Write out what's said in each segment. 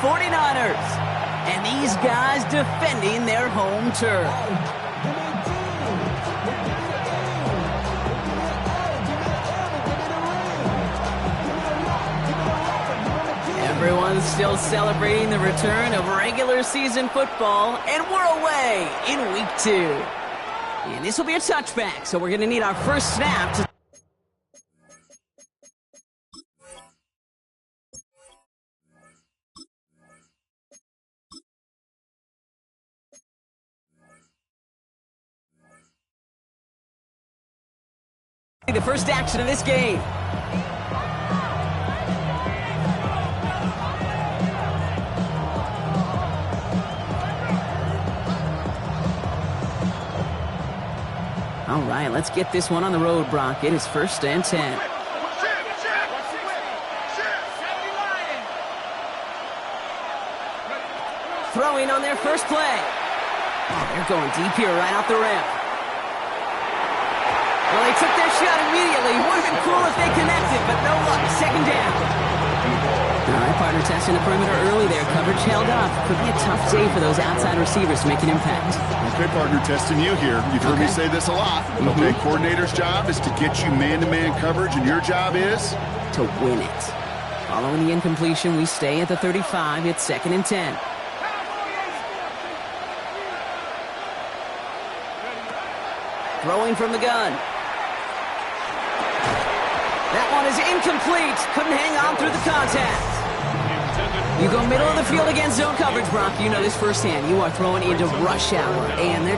49ers. And these guys defending their home turf. Everyone's still celebrating the return of regular season football, and we're away in week 2. And this will be a touchback, so we're going to need our first snap to... the first action of this game. All right, let's get this one on the road, Brock. It is 1st and 10. Throwing on their first play. Oh, they're going deep here right off the rim. Well, they took their shot immediately. Would have been cool if they connected, but no luck. 2nd down. All right, partner testing the perimeter early there. Coverage held up. Could be a tough day for those outside receivers to make an impact. Okay, partner, testing you here. You've heard me say this a lot. Okay, coordinator's job is to get you man-to-man coverage, and your job is? To win it. Following the incompletion, we stay at the 35. It's 2nd and 10. Throwing from the gun. That one is incomplete. Couldn't hang on through the contact. You go middle of the field against zone coverage, Brock. You know this firsthand. You are throwing into rush hour, and there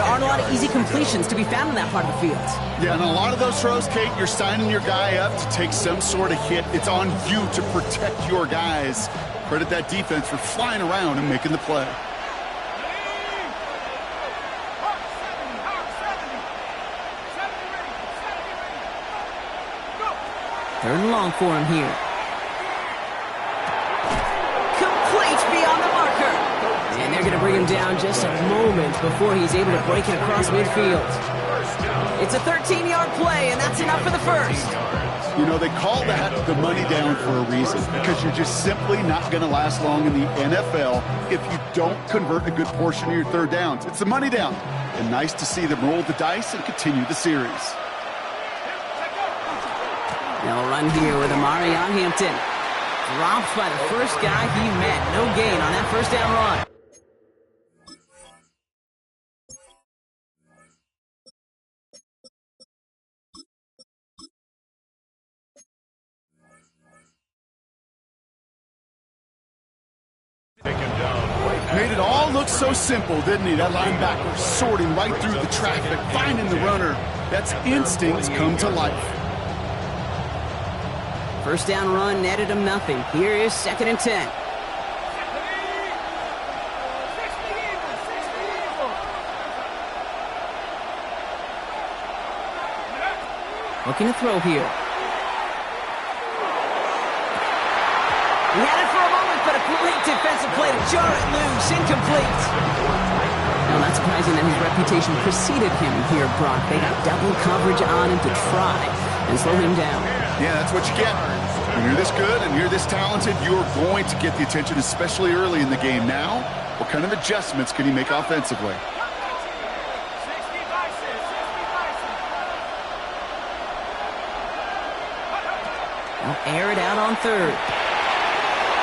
aren't a lot of easy completions to be found in that part of the field. Yeah, and a lot of those throws, Kate, you're signing your guy up to take some sort of hit. It's on you to protect your guys. Credit that defense for flying around and making the play. 3rd and long for him here. Complete beyond the marker. And they're going to bring him down just a moment before he's able to break it across midfield. It's a 13-yard play, and that's enough for the first. You know, they call that the money down for a reason, because you're just simply not going to last long in the NFL if you don't convert a good portion of your 3rd downs. It's the money down. And nice to see them roll the dice and continue the series. They'll run here with Amari on Hampton. Dropped by the first guy he met. No gain on that 1st down run. Made it all look so simple, didn't he? That linebacker sorting right through the traffic, finding the runner. That's instincts come to life. 1st down run netted him nothing. Here is 2nd and 10. Looking to throw here. He had it for a moment, but a great defensive play to jar it loose. Incomplete. Now, not surprising that his reputation preceded him here, Brock. They got double coverage on him to try and slow him down. Yeah, that's what you get. When you're this good and you're this talented, you're going to get the attention, especially early in the game. Now, what kind of adjustments can he make offensively? They'll air it out on 3rd.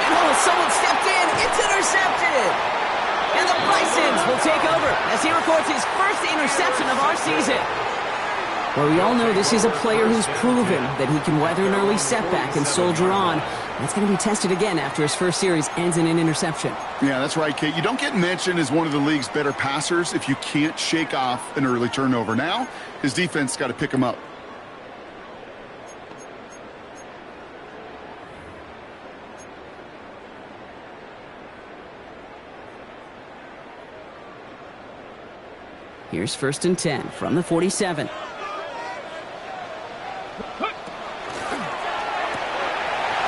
And someone stepped in. It's intercepted. And the Bisons will take over as he records his 1st interception of our season. Well, we all know this is a player who's proven that he can weather an early setback and soldier on. That's going to be tested again after his 1st series ends in an interception. Yeah, that's right, Kate. You don't get mentioned as one of the league's better passers if you can't shake off an early turnover. Now, his defense got to pick him up. Here's 1st and 10 from the 47.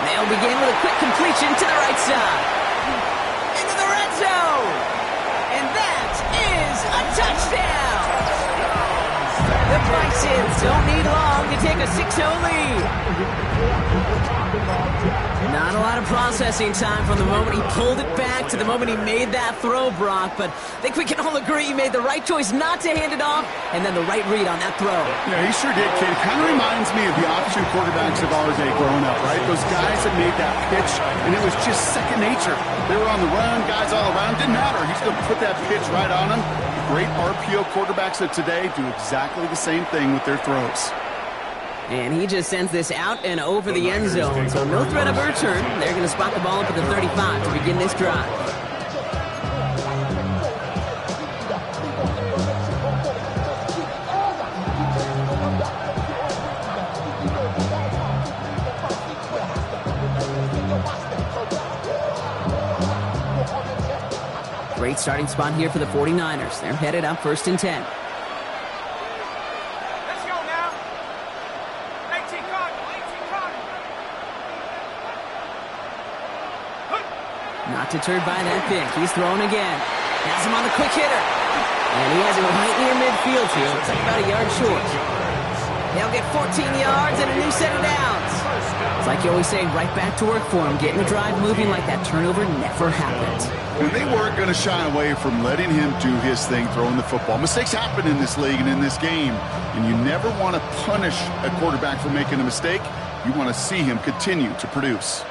They'll begin with a quick completion to the right side. Into the red zone. And that is a touchdown. The Bisons don't need long to take a 6-0 lead. Not a lot of processing time from the moment he pulled it back to the moment he made that throw, Brock. But I think we can all agree he made the right choice not to hand it off, and then the right read on that throw. Yeah, he sure did, kid. It kind of reminds me of the option quarterbacks of our day growing up, right? Those guys that made that pitch, and it was just second nature. They were on the run, guys all around. Didn't matter. He's going to put that pitch right on them. The great RPO quarterbacks of today do exactly the same thing with their throws. And he just sends this out and over the end zone. So no threat of a return. They're going to spot the ball up at the 35 to begin this drive. Great starting spot here for the 49ers. They're headed up 1st and 10. Not deterred by that pick. He's throwing again. Has him on the quick hitter. And he has it right near midfield here. Looks like about a yard short. They'll get 14 yards and a new set of downs. It's like you always say, right back to work for him. Getting the drive moving like that turnover never happened. When they weren't going to shy away from letting him do his thing, throwing the football. Mistakes happen in this league and in this game. And you never want to punish a quarterback for making a mistake. You want to see him continue to produce.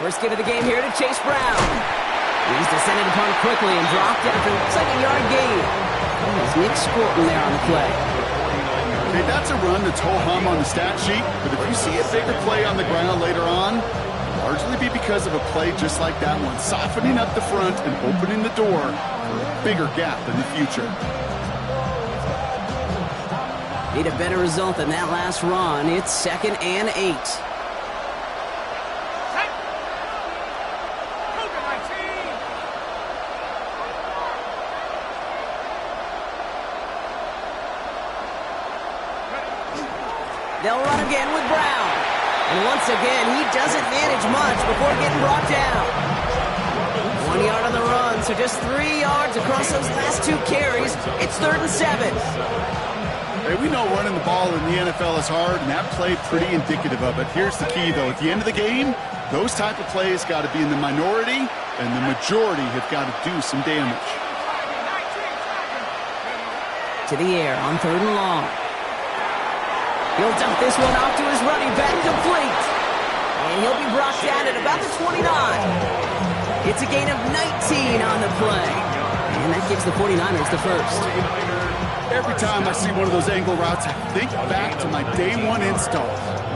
First give of the game here to Chase Brown. He's descended upon quickly and dropped after looks like a yard gain. There's Nick Scorton there on the play. Okay, that's a run that's ho-hum on the stat sheet, but if you see a bigger play on the ground later on, it'll largely be because of a play just like that one, softening up the front and opening the door for a bigger gap in the future. Need a better result than that last run. It's 2nd and 8. They'll run again with Brown. And once again, he doesn't manage much before getting brought down. 1 yard on the run, so just 3 yards across those last 2 carries. It's 3rd and 7. Hey, we know running the ball in the NFL is hard, and that play pretty indicative of it. Here's the key, though. At the end of the game, those type of plays got to be in the minority, and the majority have got to do some damage. To the air on 3rd and long. He'll dump this one off to his running back, complete. And he'll be brought down at about the 29. It's a gain of 19 on the play. And that gives the 49ers the first. Every time I see one of those angle routes, I think back to my day one install.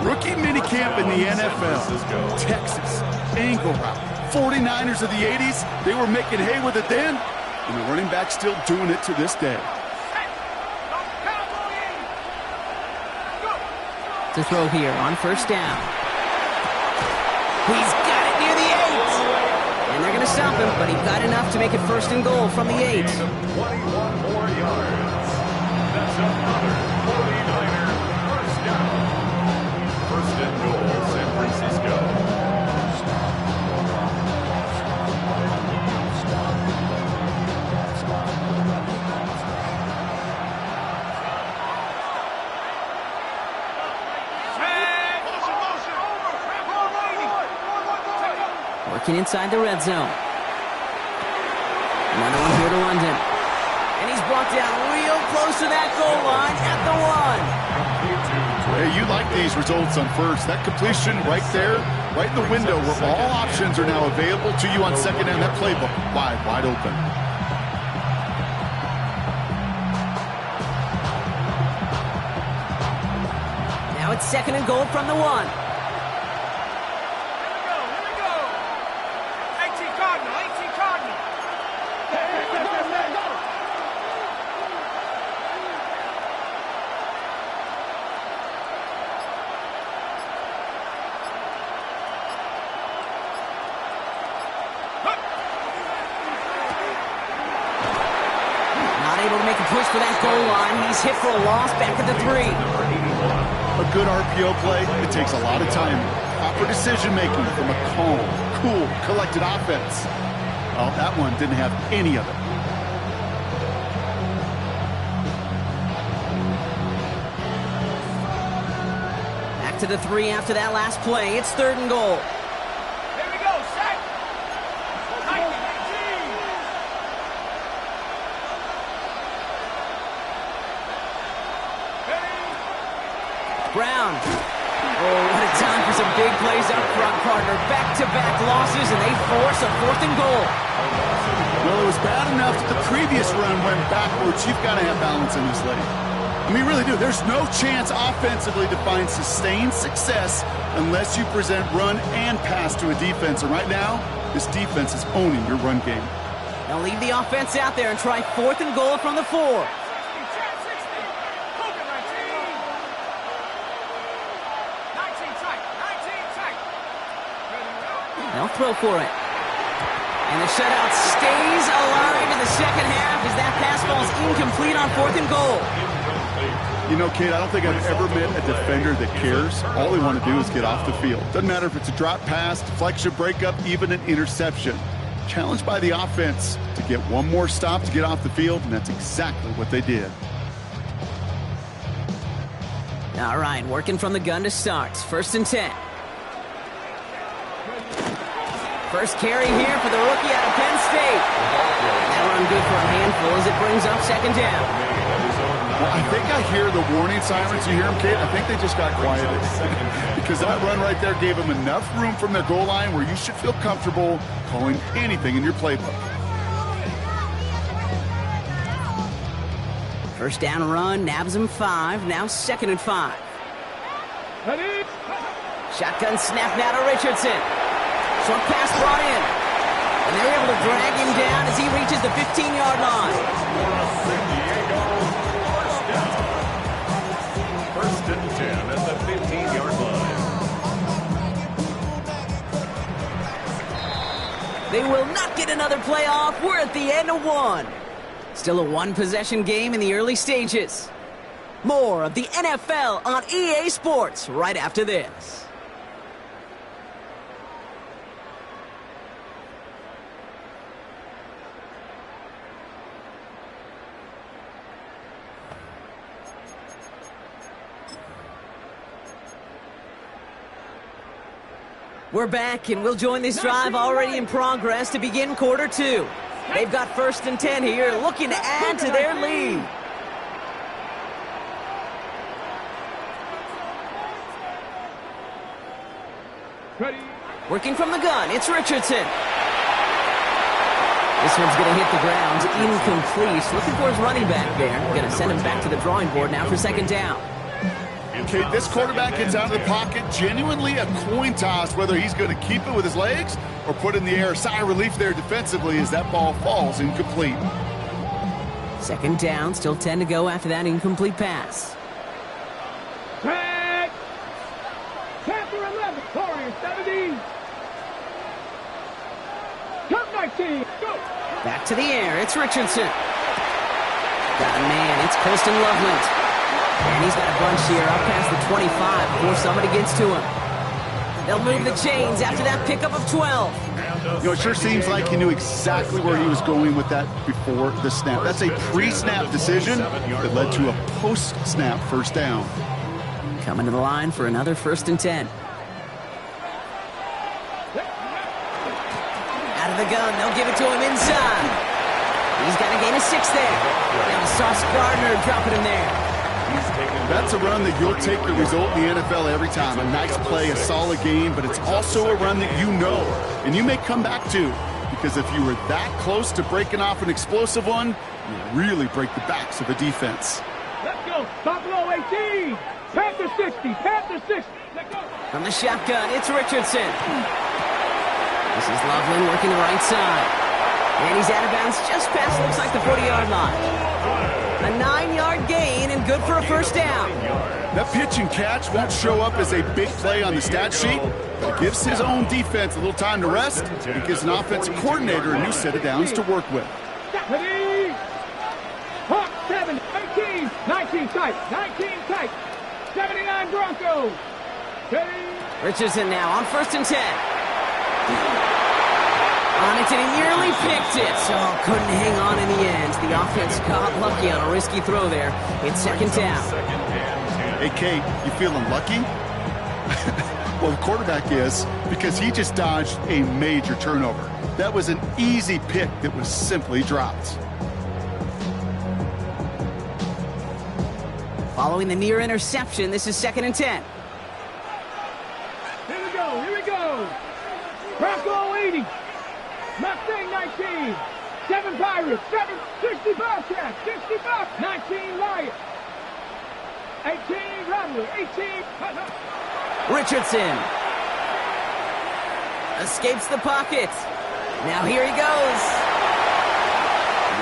Rookie minicamp in the NFL. Texas, angle route. 49ers of the 80s, they were making hay with it then. And the running back's still doing it to this day. To throw here on 1st down. He's got it near the 8. And they're going to stop him, but he got enough to make it 1st and goal from the 8. 21 more yards. That's another 49er first down. 1st and goal, San Francisco. Working inside the red zone. Another one here to London. And he's brought down real close to that goal line at the 1. Hey, you like these results on first. That completion right there, right in the window where all options are now available to you on 2nd down. That playbook wide open. Now it's 2nd and goal from the 1. Push for that goal line. He's hit for a loss back at the 3. A good RPO play, it takes a lot of time. Proper decision-making from a calm, cool, collected offense. Well, that one didn't have any of it. Back to the 3 after that last play. It's 3rd and goal. Here we go, set. Brown. Oh, what a time for some big plays up front, partner. Back-to-back losses, and they force a 4th and goal. Well, it was bad enough that the previous run went backwards. You've got to have balance in this league. I mean, really do. There's no chance offensively to find sustained success unless you present run and pass to a defense. And right now, this defense is owning your run game. Now leave the offense out there and try 4th and goal from the 4. They'll throw for it. And the shutout stays alive in the second half as that pass falls incomplete on 4th and goal. You know, kid, I don't think I've ever met a defender that cares. All they want to do is get off the field. Doesn't matter if it's a drop pass, deflection, breakup, even an interception. Challenged by the offense to get one more stop to get off the field, and that's exactly what they did. All right, working from the gun to start. 1st and 10. First carry here for the rookie out of Penn State. That run good for a handful as it brings up 2nd down. Well, I think I hear the warning sirens. You hear them, Kate? I think they just got quieted. Because that run right there gave them enough room from their goal line where you should feel comfortable calling anything in your playbook. First down run, nabs him 5. Now 2nd and 5. Shotgun snap now to Richardson. Short pass brought in. And they're able to drag him down as he reaches the 15-yard line. First and 10 at the 15-yard line. They will not get another play off. We're at the end of 1. Still a 1-possession game in the early stages. More of the NFL on EA Sports right after this. We're back, and we'll join this drive already in progress to begin quarter 2. They've got 1st and 10 here, looking to add to their lead. Working from the gun, it's Richardson. This one's going to hit the ground, incomplete. Looking for his running back there. Going to send him back to the drawing board now for 2nd down. Okay, this quarterback gets out of the pocket, genuinely a coin toss, whether he's going to keep it with his legs or put it in the air. Sigh of relief there defensively as that ball falls incomplete. 2nd down, still 10 to go after that incomplete pass. Tag! Chapter 11, Corey, 17. Cup 19, go! Back to the air, it's Richardson. Got a man, it's Colston Loveland. And he's got a bunch here up past the 25 before somebody gets to him. They'll move the chains after that pickup of 12. You know, it sure seems like he knew exactly where he was going with that before the snap. That's a pre-snap decision that led to a post-snap 1st down. Coming to the line for another 1st and 10. Out of the gun, they'll give it to him inside. He's got a gain of 6 there. Now Sauce Gardner dropping him there. That's a run that you'll take the result in the NFL every time. A nice play, a solid game, but it's also a run that you know and you may come back to, because if you were that close to breaking off an explosive one, you really break the backs of a defense. Let's go. Buffalo 18. Panther 60. Panther 60. Let's go. From the shotgun, it's Richardson. This is Loveland working the right side. And he's out of bounds just past, looks like, the 40-yard line. A 9-yard gain and good for a 1st down. That pitch and catch won't show up as a big play on the stat sheet, but it gives his own defense a little time to rest. It gives an offensive coordinator a new set of downs to work with. Ready? Hawk 7, 18, 19 tight, 19 tight, 79 Broncos. Ready? Richardson now on 1st and 10. On it, and he nearly picked it. So couldn't hang on in the end. The offense got lucky on a risky throw there. It's 2nd down. Hey, Kate, you feeling lucky? Well, the quarterback is, because he just dodged a major turnover. That was an easy pick that was simply dropped. Following the near interception, this is 2nd and 10. Here we go, here we go. Bronco 80. Mustang 19. 7 Pirates. 7, 60 Bobcats. 65. 19 Lions. 18 Rattler. 18. Richardson escapes the pocket. Now here he goes.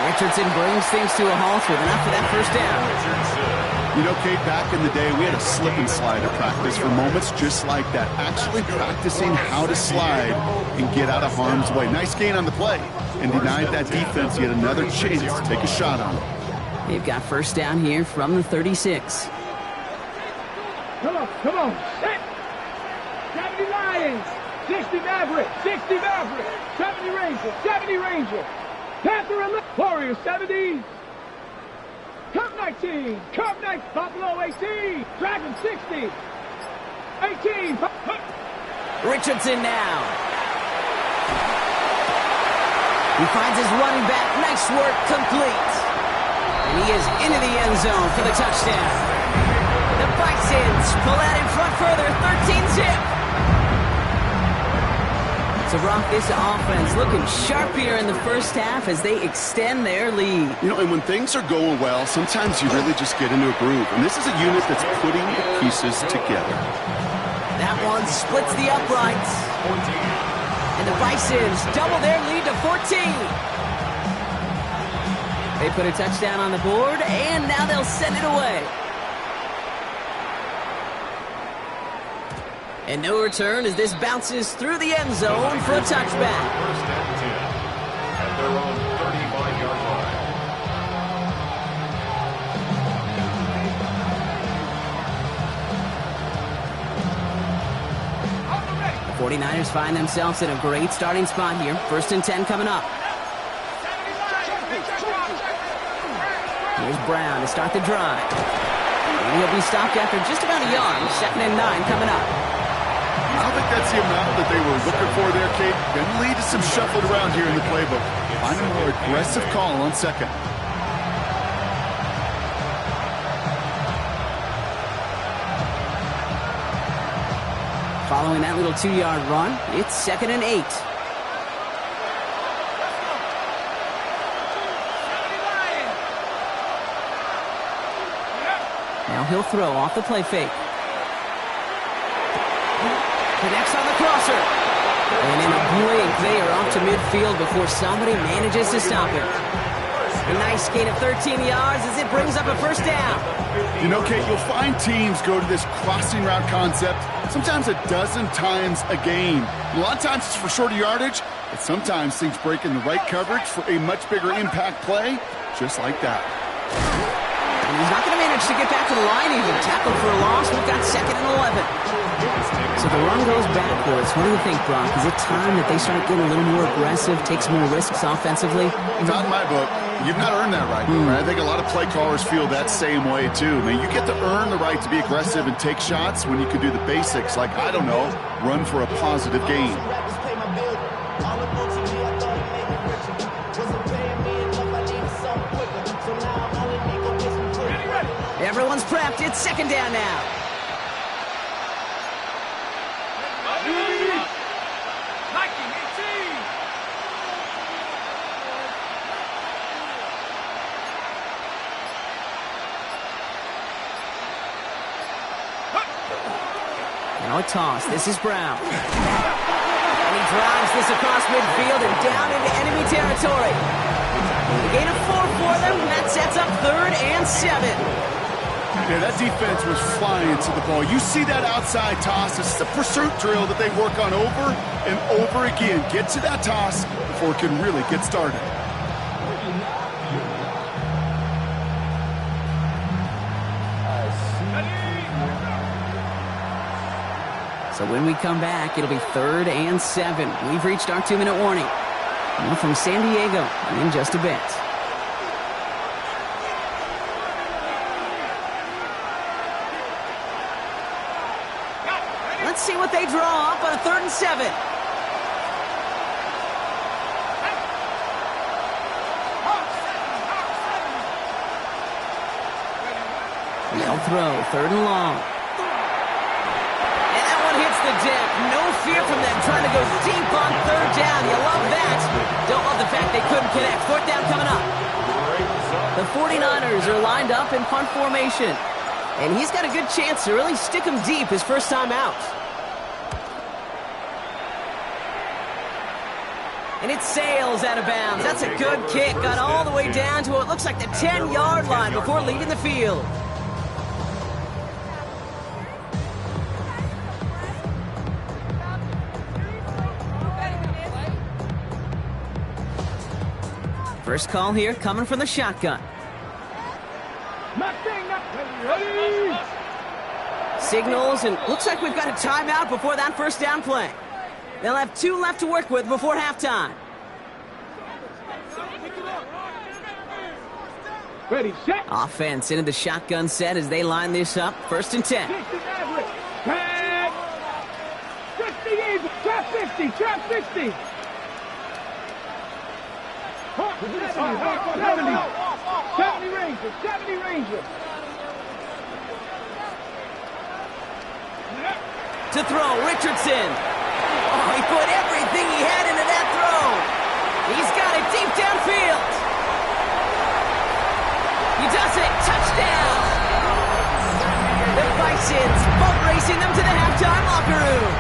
Richardson brings things to a halt with enough for that first down. You know, Kate, back in the day, we had a slip and slide at practice for moments just like that. Actually practicing how to slide and get out of harm's way. Nice gain on the play, and denied that defense yet another chance to take a shot on it. They've got first down here from the 36. Come on, come on. 70 Lions. 60 Maverick. 60 Maverick. 70 Ranger. 70 Ranger. Panther 11. Warriors 70. Cub 19. Cub 19. Buffalo 18. Dragon 60. 18. Richardson now. He finds his running back. Nice work, complete. And he is into the end zone for the touchdown. The Bisons pull out in front further, 13-zip. So, Brock, this offense looking sharp here in the first half as they extend their lead. You know, and when things are going well, sometimes you really just get into a groove. And this is a unit that's putting the pieces together. That one splits the uprights. And the Bisons double their lead to 14. They put a touchdown on the board, and now they'll send it away. And no return as this bounces through the end zone for a touchback. First and 10 at their own 35-yard line. The 49ers find themselves in a great starting spot here. First and 10 coming up. Here's Brown to start the drive. And he'll be stopped after just about a yard. 2nd and 9 coming up. I don't think that's the amount that they were looking for there, Kate. Going to lead to some shuffled around here in the playbook. Find a more aggressive call on 2nd. Following that little 2-yard run, it's 2nd and 8. Now he'll throw off the play fake. Connects on the crosser. And in a blink, they are off to midfield before somebody manages to stop it. A nice gain of 13 yards as it brings up a first down. You know, Kate, you'll find teams go to this crossing route concept sometimes a dozen times a game. A lot of times it's for shorter yardage, but sometimes things break in the right coverage for a much bigger impact play, just like that. And he's not going to manage to get back to the line even. Tackled for a loss. We've got 2nd and 11. So the run goes backwards. What do you think, Brock? Is it time that they start getting a little more aggressive, take some more risks offensively? Not in my book. You've not earned that right. Right? I think a lot of play callers feel that same way, too. I mean, you get to earn the right to be aggressive and take shots when you can do the basics, like, I don't know, run for a positive gain. Everyone's prepped. It's 2nd down now. Now a toss. This is Brown. And he drives this across midfield and down into enemy territory. A gain of 4 for them. That sets up 3rd and 7. Yeah, that defense was flying to the ball. You see that outside toss. It's the pursuit drill that they work on over and over again. Get to that toss before it can really get started. So when we come back, it'll be 3rd and 7. We've reached our 2-minute warning. More from San Diego in just a bit. Let's see what they draw up on a 3rd and 7. They'll throw, 3rd and long. And that one hits the deck. No fear from them trying to go deep on 3rd down. You love that. Don't love the fact they couldn't connect. 4th down coming up. The 49ers are lined up in punt formation. And he's got a good chance to really stick them deep his first time out. And it sails out of bounds. That's a good kick. Got all the way down to what looks like the 10-yard line before leaving the field. First call here coming from the shotgun. Signals, and looks like we've got a timeout before that first down play. They'll have 2 left to work with before halftime. Ready, set. Offense into the shotgun set as they line this up. 1st and 10. 60, trap 50, trap 50. 70 Rangers, 70 Rangers. To throw, Richardson. Oh, he put everything he had into that throw. He's got it deep downfield. He does it. Touchdown. The Bisons boat racing them to the halftime locker room.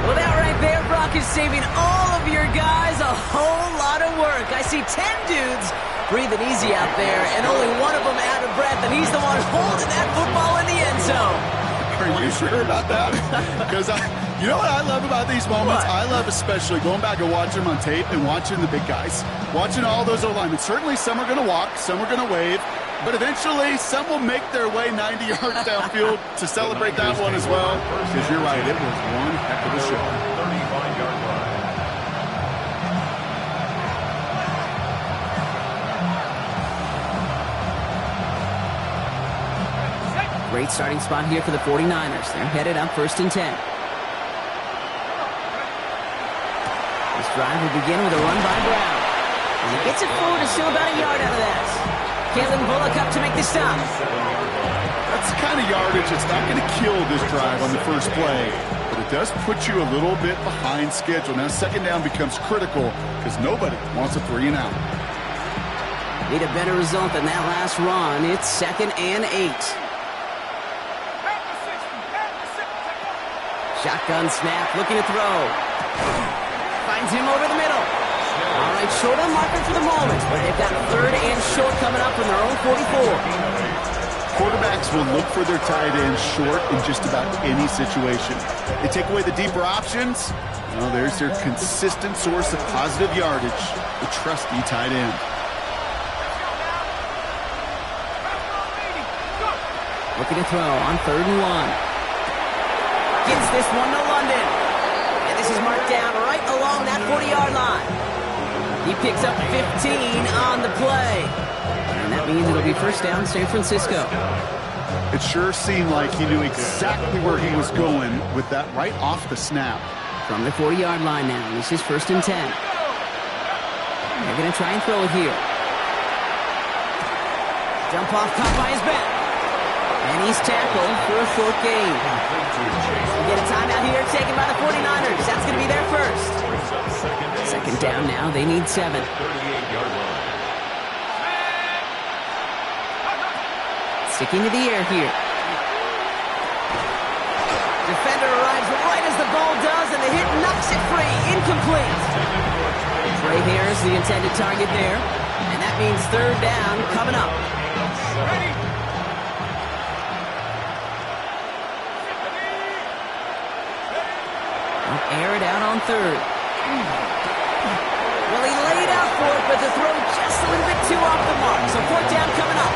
Well, that right there, Brock, is saving all of your guys a whole lot of work. I see 10 dudes breathing easy out there, and only one of them out of breath, and he's the one holding that football in the end zone. Are you sure about that? Because you know what I love about these moments? What? I love especially going back and watching them on tape and watching the big guys. Watching all those O-linemen. Certainly some are going to walk, some are going to wave, but eventually some will make their way 90 yards downfield to celebrate that one as well. Because you're right, it was one heck of a show. 35-yard line. Great starting spot here for the 49ers. They're headed up 1st and 10. This drive will begin with a run by Brown. And he gets it forward to still about a yard out of that. Kalen Bullock up to make the stop. That's the kind of yardage that's not going to kill this drive on the first play. But it does put you a little bit behind schedule. Now 2nd down becomes critical because nobody wants a 3 and out. Need a better result than that last run. It's 2nd and 8. Shotgun snap, looking to throw. Finds him over the middle. All right, short on marker for the moment, but they've got 3rd and short coming up from their own 44. Quarterbacks will look for their tight end short in just about any situation. They take away the deeper options. Well, there's their consistent source of positive yardage, the trusty tight end. Looking to throw on 3rd and 1. Gets this one to London. And this is marked down right along that 40-yard line. He picks up 15 on the play. And that means it'll be 1st down San Francisco. It sure seemed like he knew exactly where he was going with that right off the snap. From the 40-yard line now, this is 1st and 10. They're going to try and throw it here. Jump off, caught by his back. And he's tackled for a short gain. We get a timeout here taken by the 49ers. That's going to be their first. 2nd down now. They need 7. 38-yard line. Sticking to the air here. Defender arrives right as the ball does, and the hit knocks it free. Incomplete. Trey Harris, the intended target there. And that means 3rd down coming up. Ready. Air it out on 3rd. Well, he laid out for it, but the throw just a little bit too off the mark. So 4th down coming up.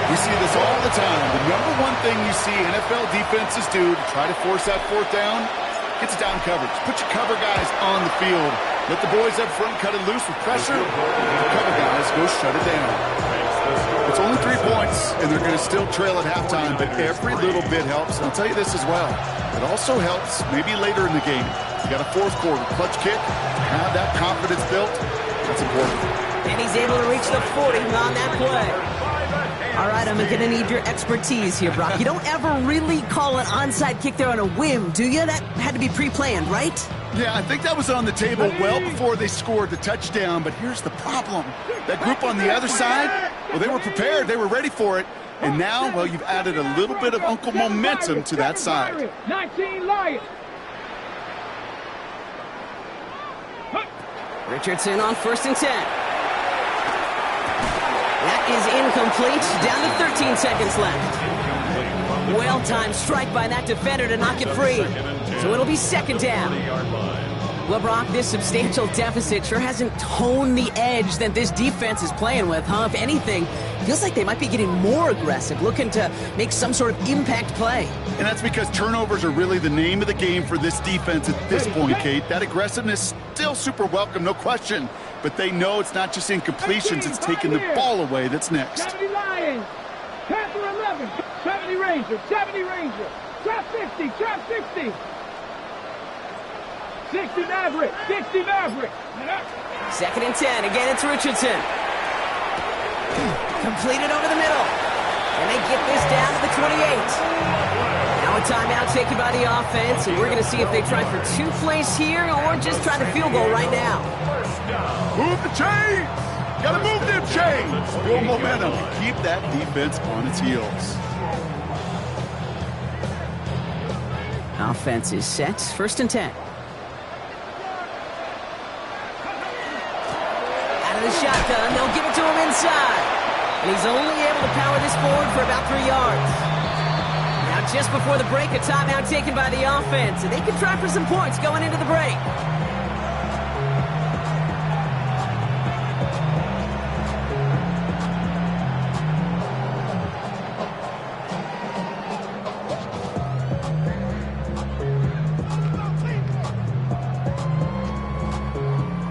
We see this all the time. The number one thing you see NFL defenses do to try to force that 4th down, it's down coverage. Put your cover guys on the field. Let the boys up front cut it loose with pressure. The cover guys go shut it down. It's only 3 points. close, and they're going to still trail at halftime, but every little bit helps. And I'll tell you this as well. It also helps maybe later in the game. You got a fourth quarter clutch kick, have that confidence built. That's important. And he's able to reach the 40 on that play. All right, I'm going to need your expertise here, Brock. You don't ever really call an onside kick there on a whim, do you? That had to be pre-planned, right? Yeah, I think that was on the table well before they scored the touchdown, but here's the problem. That group on the other side, well, they were prepared. They were ready for it. And now, well, you've added a little bit of Uncle momentum to that side. 19 Lions. Richardson on 1st and 10. That is incomplete. Down to 13 seconds left. Well-timed strike by that defender to knock it free. So it'll be 2nd down. Well, Brock, this substantial deficit sure hasn't toned the edge that this defense is playing with, huh? If anything, feels like they might be getting more aggressive, looking to make some sort of impact play. And that's because turnovers are really the name of the game for this defense at this point, Kate. That aggressiveness still super welcome, no question. But they know it's not just incompletions, it's taking the ball away that's next. 70 Lions. Panther 11. 70 Rangers. 70 Rangers. Trap 50. Trap 60. 60 Maverick. 60 Maverick. 2nd and 10. Again, it's Richardson. Completed over the middle. And they get this down to the 28. Now a timeout taken by the offense, and we're going to see if they try for 2 plays here or just try the field goal right now. Move the chains! Gotta move them chains! Build momentum and keep that defense on its heels. Offense is set. 1st and 10. Out of the shotgun, they'll give it to him inside. And he's only able to power this forward for about 3 yards. Now just before the break, a timeout taken by the offense. And they can try for some points going into the break.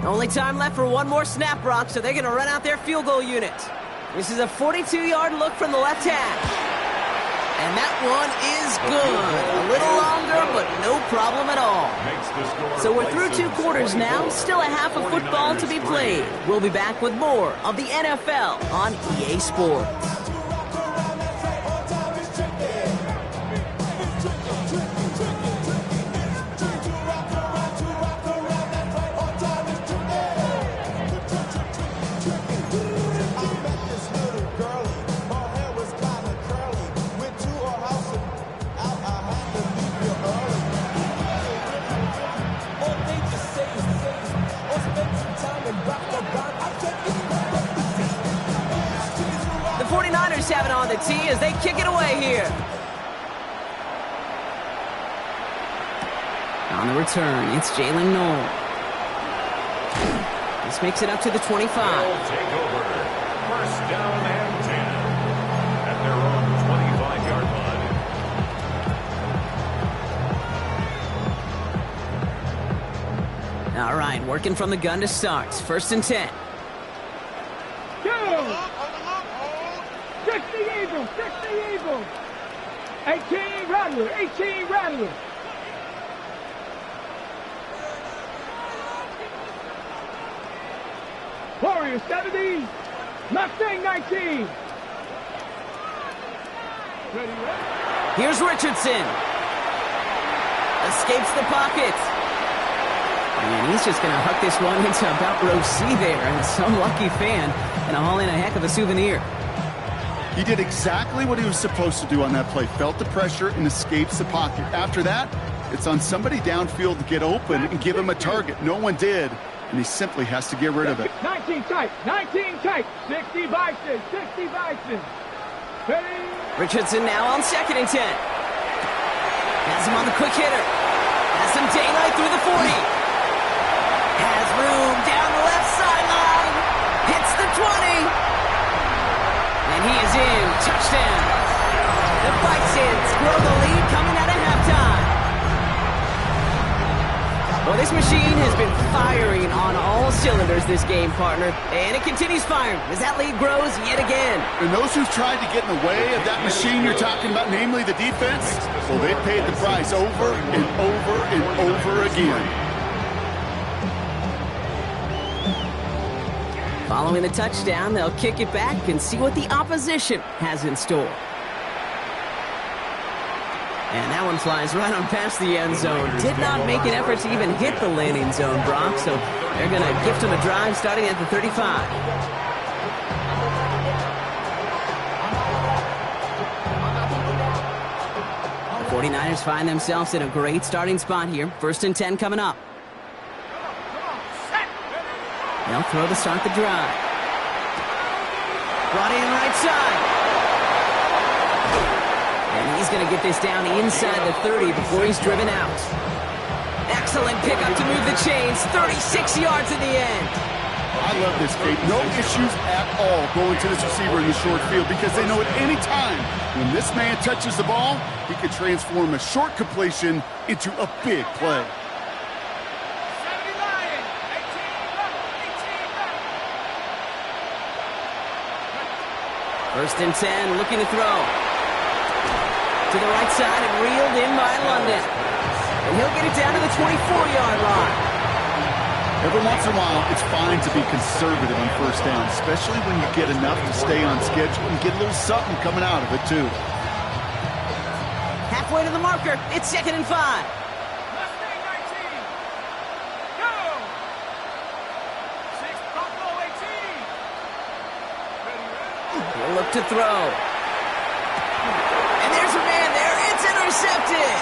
Only time left for one more snap, Brock, so they're going to run out their field goal unit. This is a 42-yard look from the left hash. And that one is good. A little longer, but no problem at all. So we're through 2 quarters now. Still a half of football to be played. We'll be back with more of the NFL on EA Sports. Have it on the tee as they kick it away here. On the return, it's Jalen Noel. This makes it up to the 25. They'll take over. 1st down and 10 at their own 25-yard line. All right, working from the gun to start. 1st and 10. Go! 60 Eagles, 60 Eagles. 18 Rattler, 18 Rattler. Warriors 70, Mustang 19. Ready? Here's Richardson. Escapes the pocket. And he's just going to huck this one into about row C there. And some lucky fan going to haul in a heck of a souvenir. He did exactly what he was supposed to do on that play. Felt the pressure and escapes the pocket. After that, it's on somebody downfield to get open and give him a target. No one did, and he simply has to get rid of it. 19 tight, 19 tight. 60 Bison, 60 Bison. Ready? Richardson now on 2nd and 10. Has him on the quick hitter. Has some daylight through the 40. Has room down the left sideline. Hits the 20. And he is in. Touchdown. The Bisons grow the lead coming out of halftime. Well, this This machine has been firing on all cylinders this game, partner. And it continues firing as that lead grows yet again. And those who've tried to get in the way of that machine you're talking about, namely the defense, well, they paid the price over and over and over again. Following the touchdown, they'll kick it back and see what the opposition has in store. And that one flies right on past the end zone. Did not make an effort to even hit the landing zone, Brock, so they're going to gift him a drive starting at the 35. 49ers find themselves in a great starting spot here. 1st and 10 coming up. They'll throw to start the drive. Brought in right side. And he's going to get this down inside the 30 before he's driven out. Excellent pickup to move the chains. 36 yards in the end. I love this, Kate. No issues at all going to this receiver in the short field because they know at any time when this man touches the ball, he can transform a short completion into a big play. First and 10, looking to throw. To the right side and reeled in by London. And he'll get it down to the 24-yard line. Every once in a while, it's fine to be conservative on 1st down, especially when you get enough to stay on schedule and get a little something coming out of it, too. Halfway to the marker. It's 2nd and 5. He'll look to throw. And there's a man there. It's intercepted.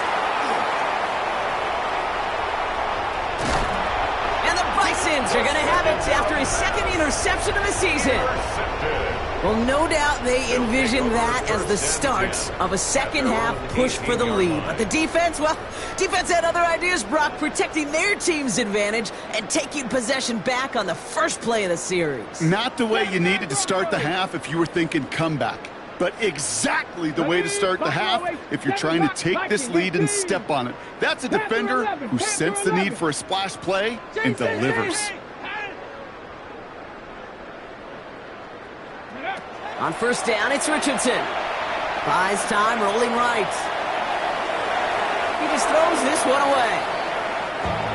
And the Bisons are going to have it after his 2nd interception of the season. Well, no doubt they envisioned that as the start of a second-half push for the lead. But the defense, well, defense had other ideas, Brock, protecting their team's advantage and taking possession back on the first play of the series. Not the way you needed to start the half if you were thinking comeback, but exactly the way to start the half if you're trying to take this lead and step on it. That's a defender who sensed the need for a splash play and delivers. On 1st down, it's Richardson. Buys time, rolling right. He just throws this one away.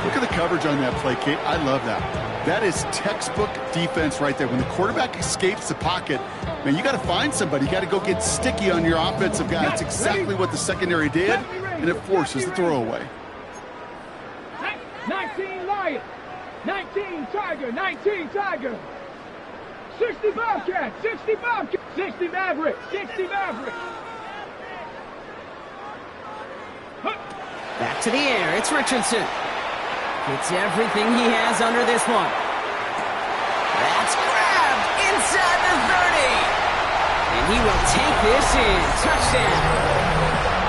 Look at the coverage on that play, Kate. I love that. That is textbook defense right there. When the quarterback escapes the pocket, man, you got to find somebody. You got to go get sticky on your offensive guy. That's exactly what the secondary did, and it forces the throwaway. 19 Lion, 19 Tiger, 19 Tiger. 60 Bobcat, 60 Bobcat, 60 Maverick, 60 Maverick. Back to the air, it's Richardson. Gets everything he has under this one. That's grabbed inside the 30. And he will take this in. Touchdown.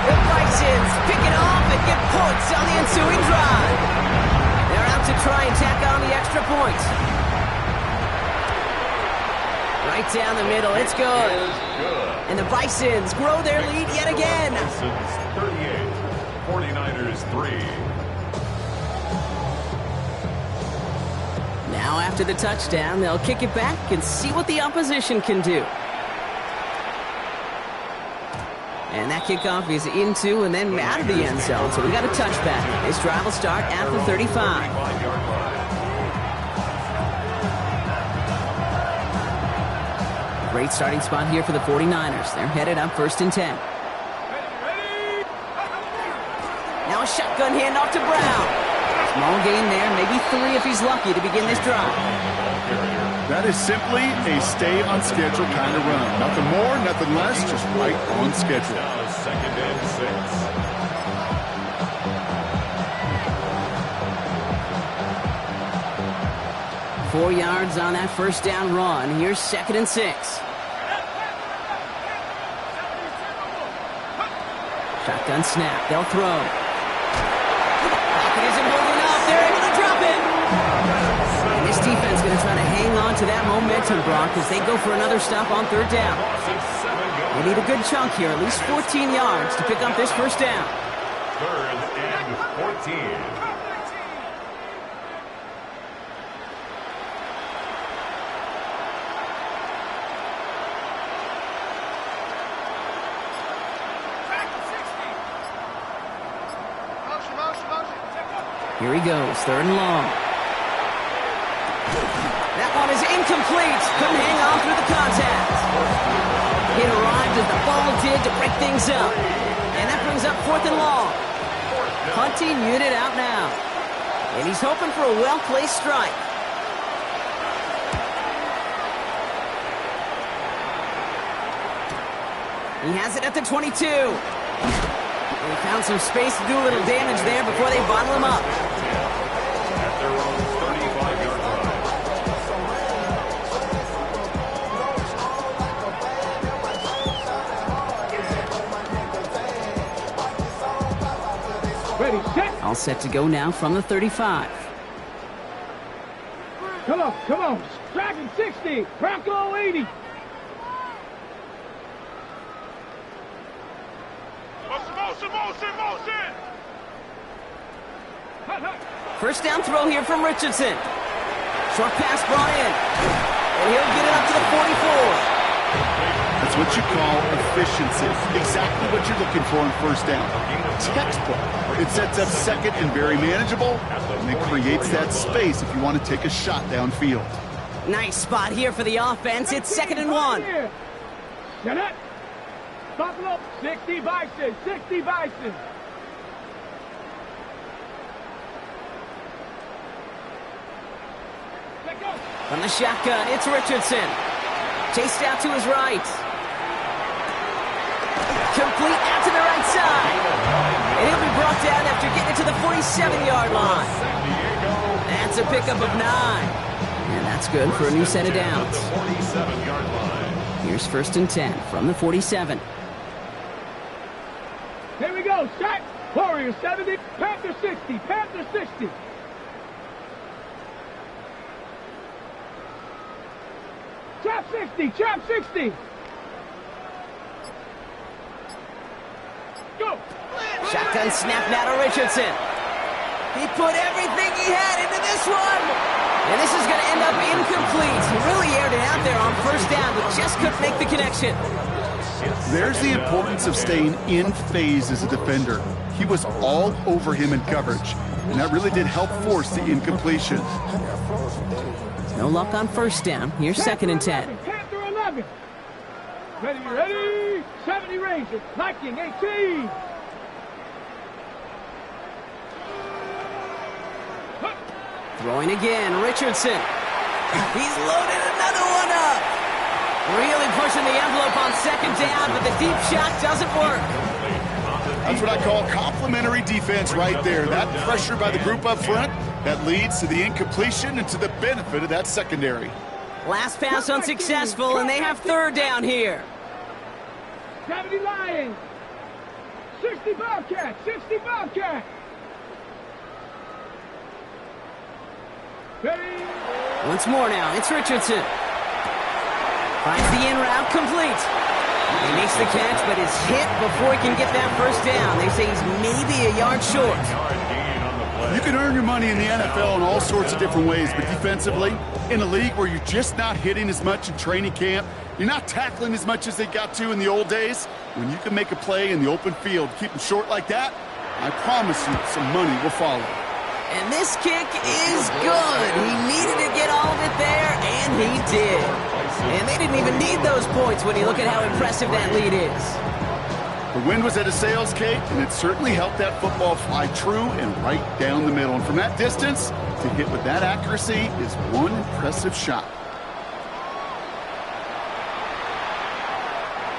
The Bisons pick it off and get points on the ensuing drive. They're out to try and tack on the extra point. Right down the middle, it's good. And the Bisons grow their lead yet again. Bisons 38, 49ers 3. Now after the touchdown, they'll kick it back and see what the opposition can do. And that kickoff is into and then out of the end zone. So we got a touchback. This drive will start at the 35. Great starting spot here for the 49ers. They're headed up 1st and 10. Now a shotgun handoff to Brown. Small gain there, maybe 3 if he's lucky to begin this drive. That is simply a stay-on-schedule kind of run. Nothing more, nothing less, just right on schedule. Now 2nd and 6. 4 yards on that 1st down run. Here's 2nd and 6. Shotgun snap. They'll throw. Pocket isn't holding up. They're able to drop it. And this defense is going to try to hang on to that momentum, Brock, as they go for another stop on 3rd down. They need a good chunk here, at least 14 yards to pick up this 1st down. 3rd and 14. Here he goes, 3rd and long. That one is incomplete. Couldn't hang on through the contact. It arrived as the ball did to break things up. And that brings up 4th and long. Punting unit out now. And he's hoping for a well-placed strike. He has it at the 22. They found some space to do a little damage there before they bottle him up. At their own 35-yard line. Ready, set. All set to go now from the 35. Come on. Dragon 60. Bronco 80. Motion. First down throw here from Richardson. Short pass brought in. And he'll get it up to the 44. That's what you call efficiency. Exactly what you're looking for on first down. Textbook. It sets up second and very manageable, and it creates that space if you want to take a shot downfield. Nice spot here for the offense. It's 2nd and 1. Get it. Buffalo, 60 Bison. Let go. From the shotgun, it's Richardson. Chased out to his right. Complete out to the right side. And he'll be brought down after getting it to the 47-yard line. That's a pickup of 9. And that's good for a new set of downs. 47-yard line. Here's 1st and 10 from the 47. Here we go. Shot. Warriors 70. Panther 60. Trap 60. Go. Shotgun snap now to Richardson. He put everything he had into this one. And this is going to end up incomplete. He really aired it out there on first down, but just couldn't make the connection. There's the importance of staying in phase as a defender. He was all over him in coverage, and that really did help force the incompletion. No luck on first down. Here's 2nd and 10. Panther 11. Ready. 70 Rangers. Viking 18. Throwing again, Richardson. He's loaded another one up. Really pushing the envelope on 2nd down, but the deep shot doesn't work. That's what I call complimentary defense right there. That pressure by the group up front, that leads to the incompletion and to the benefit of that secondary. Last pass unsuccessful, and they have 3rd down here. 70 Lions. 60 Bobcats. Ready. Once more now, it's Richardson. Finds the in route complete. He makes the catch, but is hit before he can get that first down. They say he's maybe a yard short. You can earn your money in the NFL in all sorts of different ways, but defensively, in a league where you're just not hitting as much in training camp, you're not tackling as much as they got to in the old days, when you can make a play in the open field, keep them short like that, I promise you some money will follow. And this kick is good. He needed to get all of it there, and he did. And they didn't even need those points when you look at how impressive that lead is. The wind was at a sails, Kate, and it certainly helped that football fly true and right down the middle. And from that distance, to hit with that accuracy is one impressive shot.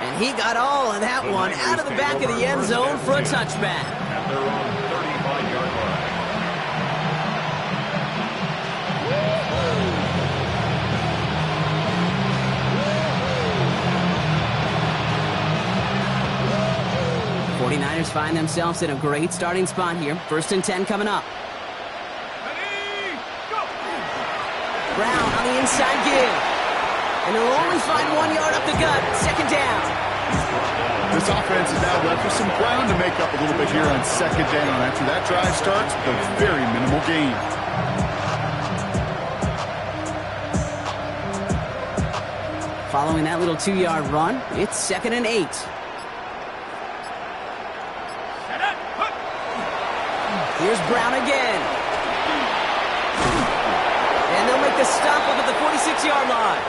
And he got all of that one out of the back of the end zone for a touchback. At their own 35-yard line. 49ers find themselves in a great starting spot here. 1st and 10 coming up. Ready, go. Brown on the inside give. And he'll only find 1 yard up the gut. 2nd down. This offense is now left with some ground to make up a little bit here on 2nd down. After that drive starts with a very minimal gain. Following that little 2-yard run, it's 2nd and 8. Here's Brown again. make the stop up at the 46-yard line.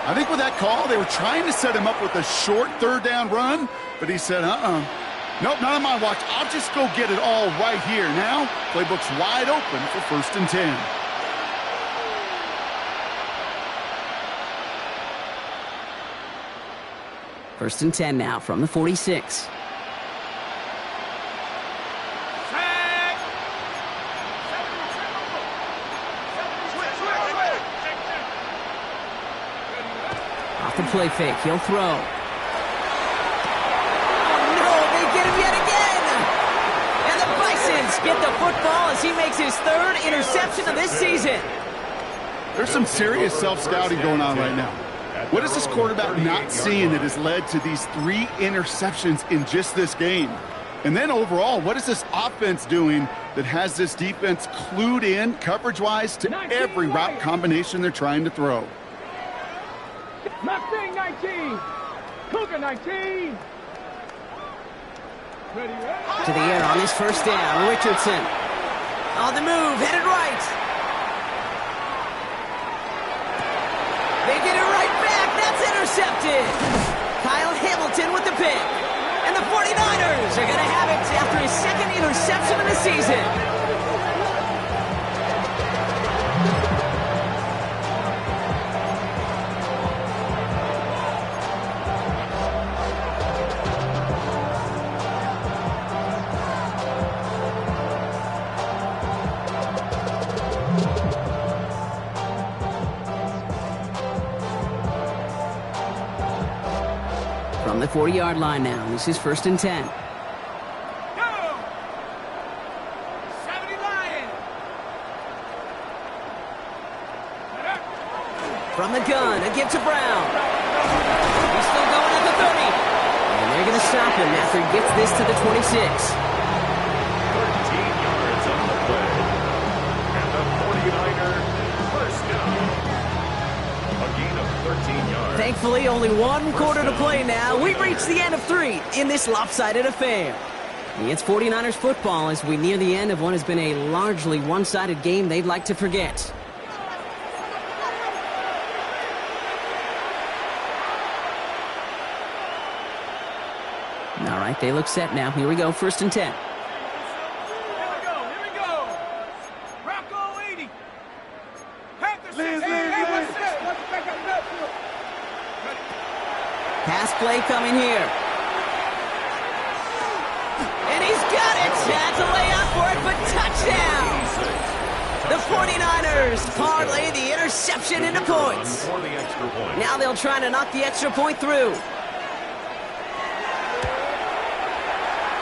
I think with that call, they were trying to set him up with a short third down run, but he said, nope, not on my watch. I'll just go get it all right here. Now, playbook's wide open for 1st and 10. First and 10 now from the 46. Off the play fake, he'll throw. Oh no, they get him yet again! And the Bisons get the football as he makes his 3rd interception of this season. There's some serious self-scouting going on right now. What is this quarterback not seeing that has led to these 3 interceptions in just this game? And then overall, what is this offense doing that has this defense clued in coverage-wise to every route combination they're trying to throw? Mustang 19. Cougar 19. To the air on his first down, Richardson. On the move, headed right. They get it right back. That's intercepted. Kyle Hamilton with the pick. And the 49ers are going to have it after his 2nd interception of the season. From the 40-yard line now, this is 1st and 10. Go! 70 Lions. From the gun, a give to Brown. He's still going at the 30. And they're going to stop him after he gets this to the 26. 13 yards on the play. And the 49er first down. A gain of 13 yards. Thankfully, only 1 quarter to play now. We've reached the end of 3 in this lopsided affair. It's 49ers football as we near the end of what has been a largely one-sided game they'd like to forget. All right, they look set now. Here we go, 1st and 10. Here we go. Rocco 80. Panthers. Pass play coming here. And he's got it. That's a layup for it, but touchdown. The 49ers parlay the interception into points. Now they'll try to knock the extra point through.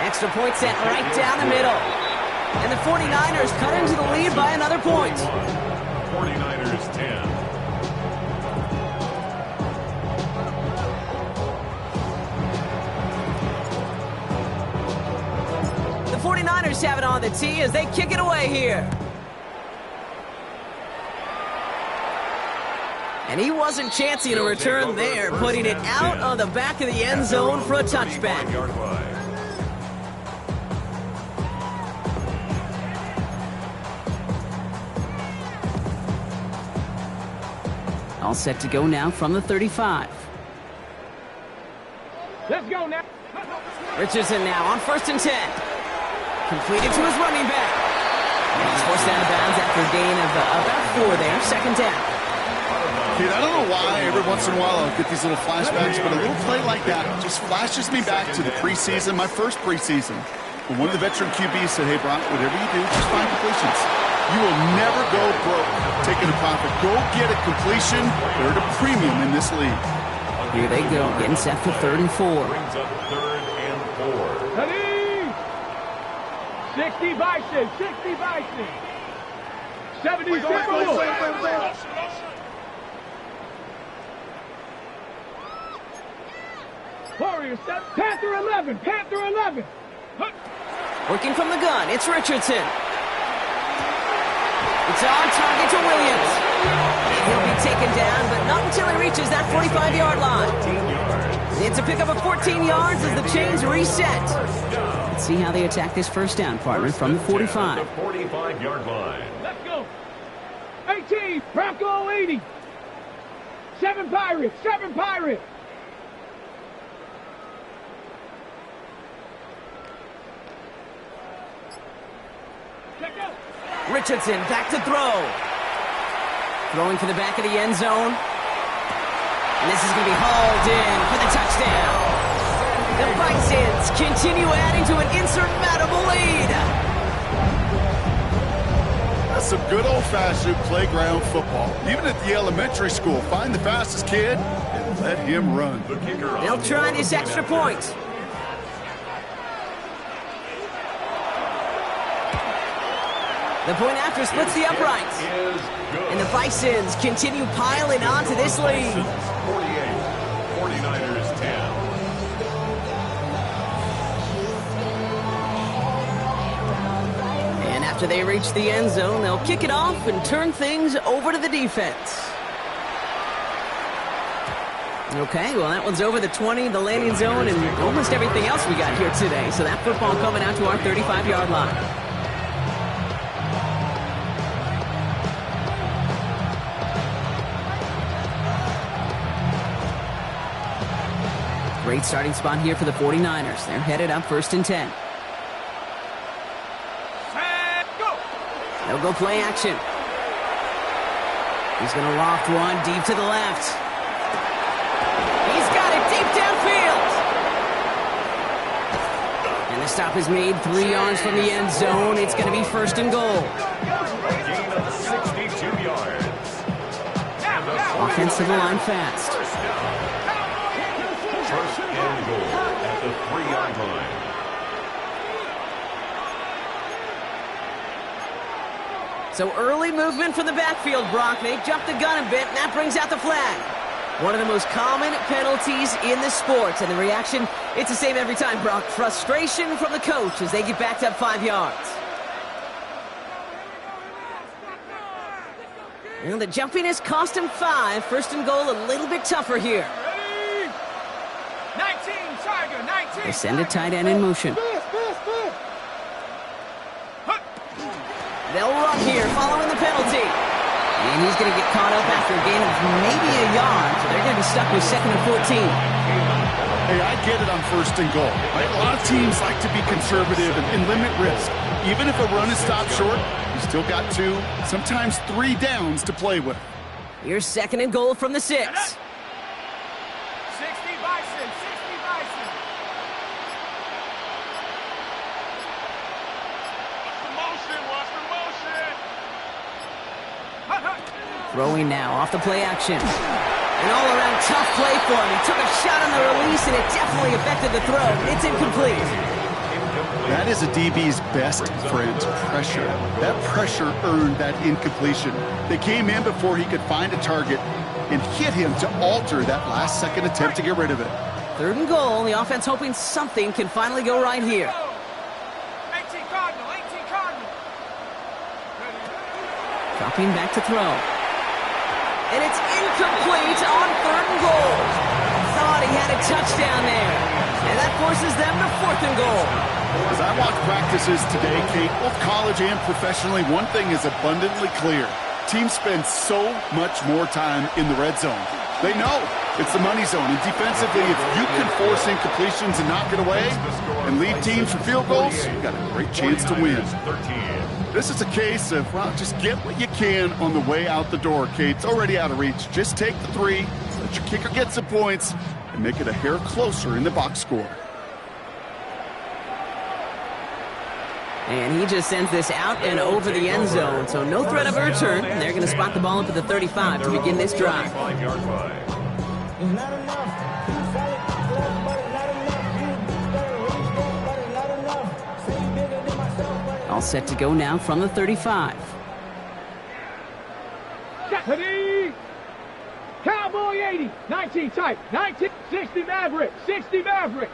Extra point set right down the middle. And the 49ers cut into the lead by another point. 49ers 10. The 49ers have it on the tee as they kick it away here. And he wasn't chancing a return there, putting it out on the back of the end zone for a touchback. All set to go now from the 35. Let's go now. Richardson now on 1st and 10. Completed to his running back. And he's forced out of bounds after a gain of about 4 there. 2nd down. Kid, I don't know why every once in a while I'll get these little flashbacks, but a little play like that just flashes me back to the preseason, my first preseason. When one of the veteran QBs said, hey, Brock, whatever you do, just find completions. You will never go broke taking a profit. Go get a completion. They're at a premium in this league. Here they go, getting set for 3rd and 4. Brings up 3rd and 4. Ready? 60 Bison. 60 Bison. 70 Timberwolves. Warriors 7. Panther 11. Panther 11. Working from the gun, it's Richardson. It's on target to Williams. And he'll be taken down, but not until he reaches that 45-yard line. It's a pickup of 14 yards as the chains reset. Let's see how they attack this 1st down, partner, from the 45. The 45-yard line. Let's go. 18, Bronco 80. 7 Pirates, 7 Pirates. Richardson back to throw. Throwing to the back of the end zone. And this is going to be hauled in for the touchdown. The Bisons continue adding to an insurmountable lead. That's some good old-fashioned playground football. Even at the elementary school, find the fastest kid and let him run. They'll try this extra point. The point after splits the uprights. And the Bisons continue piling onto this lead. 48, 49ers 10. And after they reach the end zone, they'll kick it off and turn things over to the defense. Okay, well, that one's over the 20, the landing zone, and almost everything else we got here today. So that football coming out to our 35-yard line. Great starting spot here for the 49ers. They're headed up 1st and 10. They'll go play action. He's going to loft one deep to the left. He's got it deep downfield. And the stop is made 3 yards from the end zone. It's going to be 1st and goal. Gain of 62 yards. Offensive line fast. First and goal at the 3-yard line. So early movement from the backfield, Brock. They jumped the gun a bit, and that brings out the flag. One of the most common penalties in the sport, and the reaction, it's the same every time, Brock. Frustration from the coach as they get backed up 5 yards. And the jumpiness cost him 5. 1st and goal a little bit tougher here. 19, Tiger, 19. They send a tight end in motion. They'll run here following the penalty. And he's going to get caught up after a gain of maybe a yard. So they're going to be stuck with 2nd and 14. Hey, I get it on 1st and goal. Right? A lot of teams like to be conservative and limit risk. Even if a run is stopped short, you still got 2, sometimes 3 downs to play with. Here's 2nd and goal from the 6. 60 Bison, 60 Bison. Watch the motion. Throwing now off the play action. An all-around tough play for him. He took a shot on the release, and it definitely affected the throw. It's incomplete. That is a DB's best friend, pressure. That pressure earned that incompletion. They came in before he could find a target and hit him to alter that last-second attempt to get rid of it. 3rd and goal. The offense hoping something can finally go right here. 18 Cardinal, 18 Cardinal. Dropping back to throw. And it's incomplete on 3rd and goal. Thought he had a touchdown there. And that forces them to 4th and goal. As I watch practices today, Kate, both college and professionally, one thing is abundantly clear. Teams spend so much more time in the red zone. They know it's the money zone. And defensively, if you can force incompletions and knock it away and lead teams for field goals, you've got a great chance to win. This is a case of, well, just get what you can on the way out the door, Kate. It's already out of reach. Just take the 3, let your kicker get some points, and make it a hair closer in the box score. And he just sends this out and over the end zone. So no threat of a return. They're going to spot the ball up at the 35 to begin this drive. 5-yard line. All set to go now from the 35. Ready? Cowboy 80, 19 tight, 19, 60 Maverick, 60 Maverick.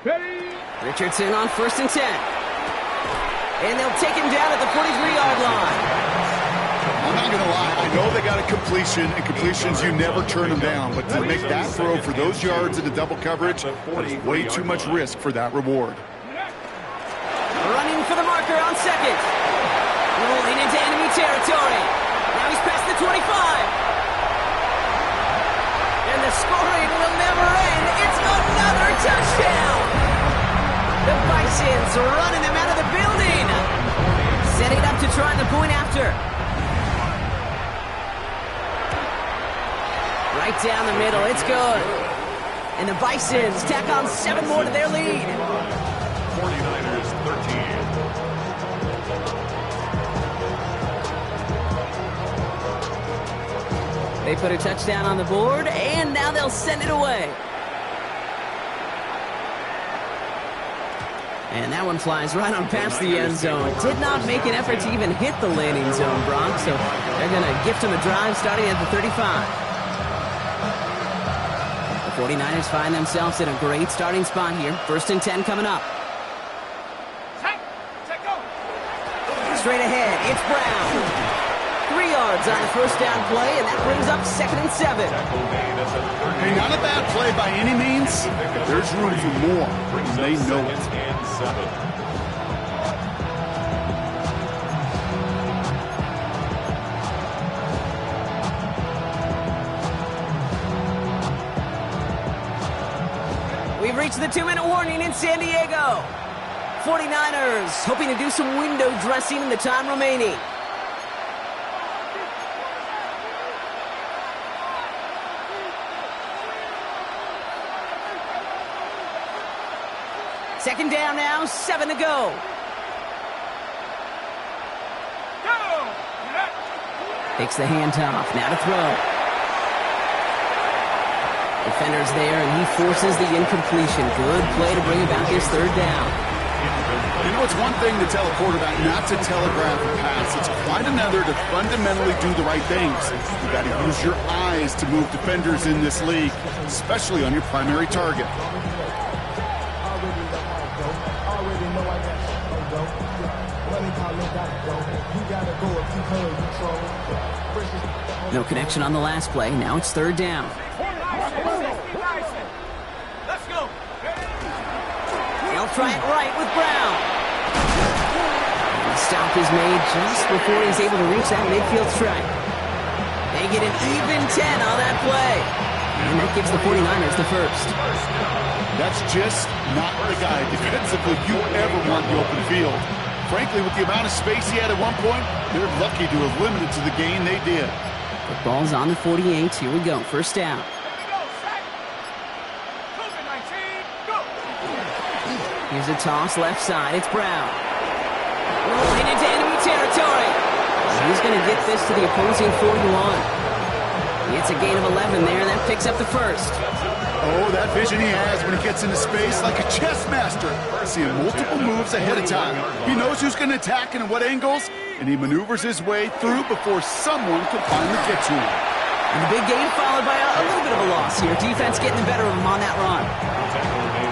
Ready? Richardson on 1st and 10. And they'll take him down at the 43-yard line. I'm not going to lie. I know they got a completion, and completions, you never turn them down. But to make that throw for those yards into double coverage, there's way too much risk for that reward. Running for the marker on 2nd. Rolling into enemy territory. Now Now he's past the 25. And the scoring will never end. It's another touchdown. The Bisons running him out of the building. Setting up to try the point after. Right down the middle. It's good. And the Bisons tack on 7 more to their lead. 49ers 13. They put a touchdown on the board, and now they'll send it away. And that one flies right on past the end zone. Did not make an effort to even hit the landing zone, Brock, so they're going to gift him a drive starting at the 35. The 49ers find themselves in a great starting spot here. 1st and 10 coming up. Straight ahead, it's Brown. 3 yards on the first down play, and that brings up 2nd and 7. Hey, not a bad play by any means. There's room for more, and they know it. We've reached the 2-minute warning in San Diego. 49ers hoping to do some window dressing in the time remaining. Second down now, 7 to go. Takes the handoff, now to throw. Defender's there, and he forces the incompletion. Good play to bring about this 3rd down. You know, it's one thing to tell a quarterback not to telegraph a pass. It's quite another to fundamentally do the right things. You've got to use your eyes to move defenders in this league, especially on your primary target. No connection on the last play. Now it's 3rd down. Let's go. They'll try it right with Brown. And the stop is made just before he's able to reach that midfield strike. They get an even 10 on that play. And that gives the 49ers the first. That's just not the guy defensively you ever want in the open field. Frankly, with the amount of space he had at one point, they're lucky to have limited to the gain they did. The ball's on the 48. Here we go. 1st down. Here's a toss left side. It's Brown. Rolling into enemy territory. He's going to get this to the opposing 41. It's a gain of 11 there, and that picks up the first. Oh, that vision he has when he gets into space like a chess master. Seeing multiple moves ahead of time. He knows who's going to attack and at what angles, and he maneuvers his way through before someone can finally get to him. And the big gain followed by a little bit of a loss here. Defense getting the better of him on that run.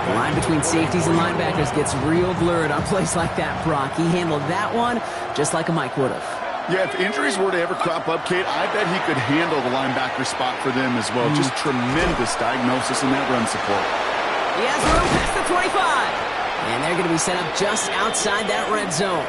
The line between safeties and linebackers gets real blurred on plays like that, Brock. He handled that one just like a Mike would have. Yeah, if injuries were to ever crop up, Kate, I bet he could handle the linebacker spot for them as well. Just tremendous diagnosis in that run support. He has room past the 25. And they're going to be set up just outside that red zone.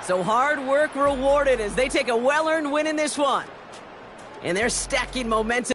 So hard work rewarded as they take a well-earned win in this one. And they're stacking momentum.